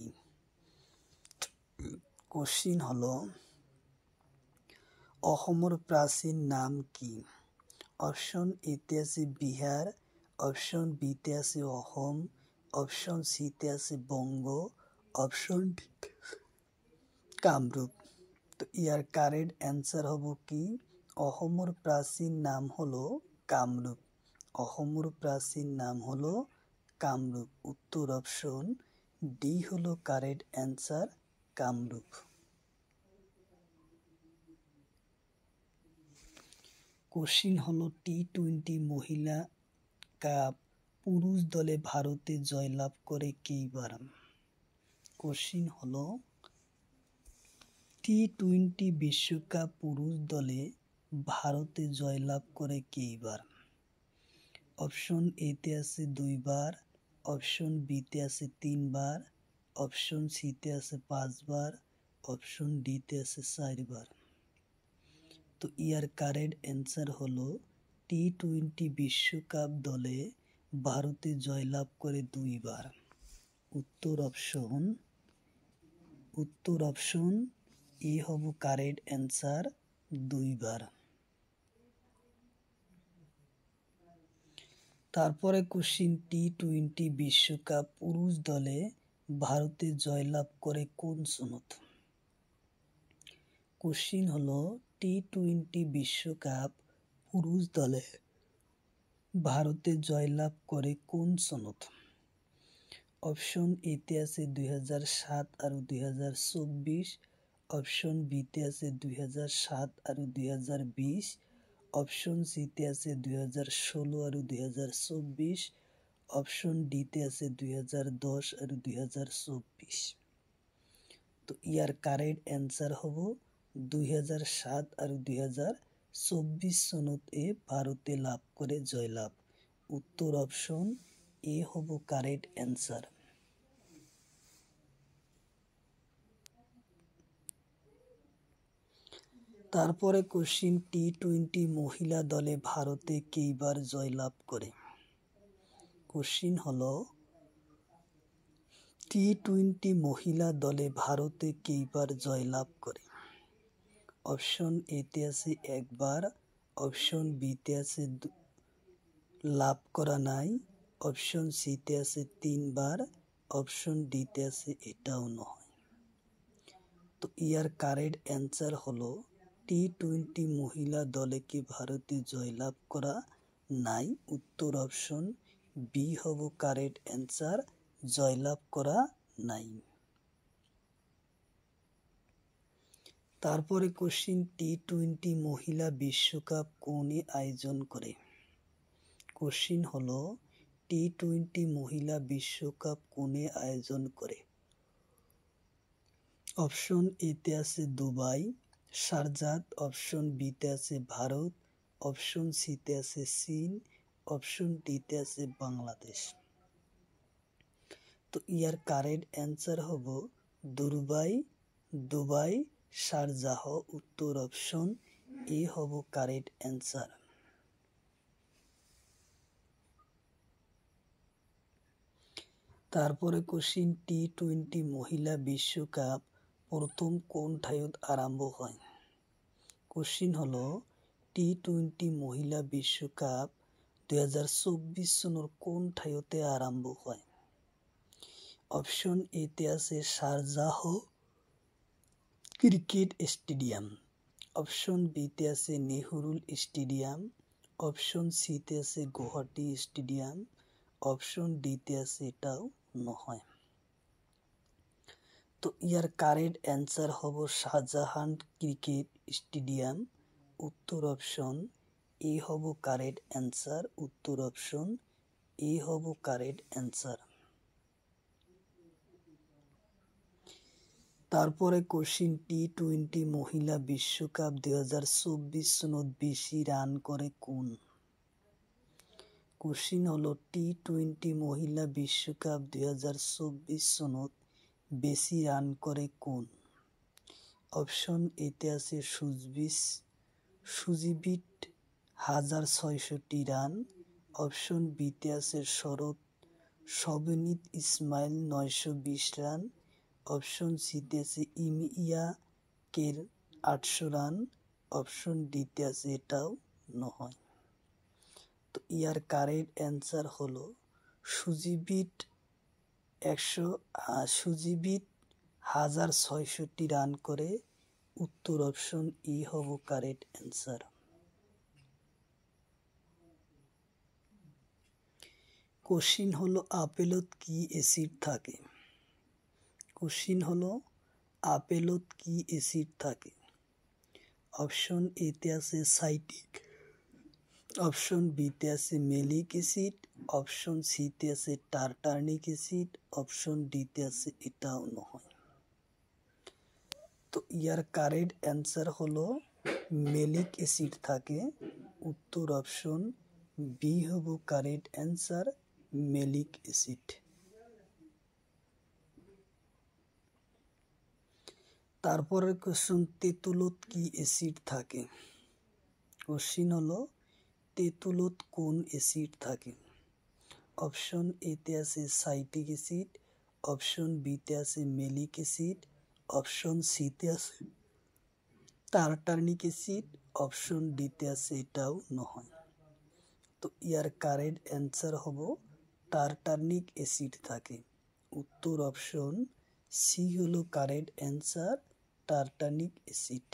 কোশ্চিন হলো অহোমর প্রাচীন নাম কি? অপশন এতে আছে বিহার, অপশন বিতে আছে অহোম, অপশন সিতে আছে বঙ্গ, অপশন ডিতে কামরূপ। তো ইয়ার কারেক্ট অ্যান্সার হব কি? অহোমর প্রাচীন নাম হলো কামরূপ। অহোমর প্রাচীন নাম হলো কামরূপ। উত্তর অপশন ডি হলো কারেক্ট অ্যান্সার, কামরূপ। কোশ্চিন হলো টি-20 মহিলা কাপ পুরুষ দলে ভারতে জয়লাভ করে কেইবার? কোশ্চিন হলো টি-20 বিশ্বকাপ পুরুষ দলে ভারতে জয়লাভ করে কেইবার? অপশন এতে আছে 2 বার, অপশন বিতে আছে 3 বার, অপশন সিতে আছে 5 বার, অপশন ডিতে আছে 4 বার। তো ইয়ার কারেক্ট অ্যান্সার হলো টি-20 বিশ্বকাপ দলে ভারতে জয়লাভ করে 2 বার। উত্তর অপশন এ হব কারেক্ট অ্যান্সার, 2 বার। তারপরে কোশ্চিন, টি-20 বিশ্বকাপ পুরুষ দলে ভারতে জয়লাভ করে কোন সনদ? কোশ্চিন হলো টি-20 বিশ্বকাপ পুরুষ দলে ভারতে জয়লাভ করে কোন সনদ? অপশন এতে আছে 2007 আর 2024, অপশন বিতে আছে 2007 আর 2020, অপশন সিতে আছে 2016 আর 2024, অপশন ডিতে আছে 2010 আর 2024। তো ইয়ার কারেক্ট অ্যান্সার হব 2007 আৰু 2024 চনত ভাৰতে লাভ কৰে জয়লাভ। উত্তৰ অপশ্যন এ হ'ব কাৰেক্ট এনসার। তারপরে কোশ্চিন টি-20 মহিলা দলে ভারতে কেইবার জয়লাভ করে? কোশ্চিন হলো টি-20 মহিলা দলে ভারতে কেইবার জয়লাভ করে? অপশন এতে আছে একবার, অপশন বিতে আছে লাভ করা নাই, অপশন সিতে আছে 3 বার, অপশন ডিতে আছে এটাও নয়। তো ইয়ার কারেক্ট অ্যান্সার হলো টি-20 মহিলা দলে কি ভারতে জয়লাভ করা নাই। উত্তর অপশন বি হব কারেক্ট অ্যান্সার, জয়লাভ করা নাই। তারপরে কোশ্চিন টি-20 মহিলা বিশ্বকাপ কোনে আয়োজন করে? কোশ্চিন হলো টি-20 মহিলা বিশ্বকাপ কোনে আয়োজন করে? অপশন এতে আছে দুবাই, শারজাত, অপশন বিতে আছে ভারত, অপশন সিতে আছে চীন, অপশন ডিতে আছে বাংলাদেশ। তো ইয়ার কারেক্ট অ্যান্সার হব দুবাই, শারজাহ। উত্তর অপশন এ হব কারেক্ট অ্যান্সার। তারপরে কোশ্চিন টি-20 মহিলা বিশ্বকাপ প্রথম কোন ঠাইত আরম্ভ হয়? কোশ্চিন হলো টি-20 মহিলা বিশ্বকাপ 2024 সনের কোন ঠাইতে আরম্ভ হয়? অপশন এতে আছে শারজাহ ক্রিকেট স্টেডিয়াম, অপশন বিতে আছে নেহরুল স্টেডিয়াম, অপশন সিতে আছে গুয়াহাটি স্টেডিয়াম, অপশন ডিতে আছে এটাও নহয়। তো ইয়ার কারেক্ট অ্যান্সার হব শাহজাহান ক্রিকেট স্টেডিয়াম। উত্তর অপশন এ হব কারেক্ট অ্যান্সার। উত্তর অপশন এ হব কারেক্ট অ্যান্সার। তারপরে কোশ্চিন টি-20 মহিলা বিশ্বকাপ 2024 সনত বেশি রান করে কোন? কোশ্চিন হলো টি-20 মহিলা বিশ্বকাপ 2024 সনত বেশি রান করে কোন? অপশন এতে আছে সুজিবিট 1066 রান, অপশন বিতে আছে শরণীত ইসমাইল 920 রান, অপশন সিতে আছে ইমিয়া কের 800 রান, অপশন ডিতে আছে এটাও নহয়। তো ইয়ার কারেক্ট অ্যান্সার হলো সুজিবিট 1066 রান করে। উত্তর অপশন ই হব কারেক্ট অ্যান্সার। কোশ্চিন হলো আপেলত কি অ্যাসিড থাকে? কোশ্চিন হলো আপেলত কি অ্যাসিড থাকে? অপশন এতে আছে সাইট্রিক, অপশন বিতে আছে মেলিক অ্যাসিড, অপশন সিতে আছে টার্টারিক অ্যাসিড, অপশন ডিতে আছে এটাও নহয়। তো ইয়ার কারেক্ট অ্যান্সার হলো মেলিক অ্যাসিড থাকে। উত্তর অপশন বি হব কারেক্ট অ্যান্সার, মেলিক অ্যাসিড। তারপরের কোশ্চেন তেঁতুলত কি অ্যাসিড থাকে? কোশ্চিন হলো তেঁতুলত কোন অ্যাসিড থাকে? অপশন এতে আছে সাইট্রিক অ্যাসিড, অপশন বিতে আছে মেলিক অ্যাসিড, অপশন সিতে আছে টার্টারিক অ্যাসিড, অপশন ডিতে আছে এটাও নহয়। তো ইয়ার কারেক্ট অ্যান্সার হব টার্টারিক অ্যাসিড থাকে। উত্তর অপশন সি হলো কারেক্ট অ্যান্সার, টার্টারিক অ্যাসিড।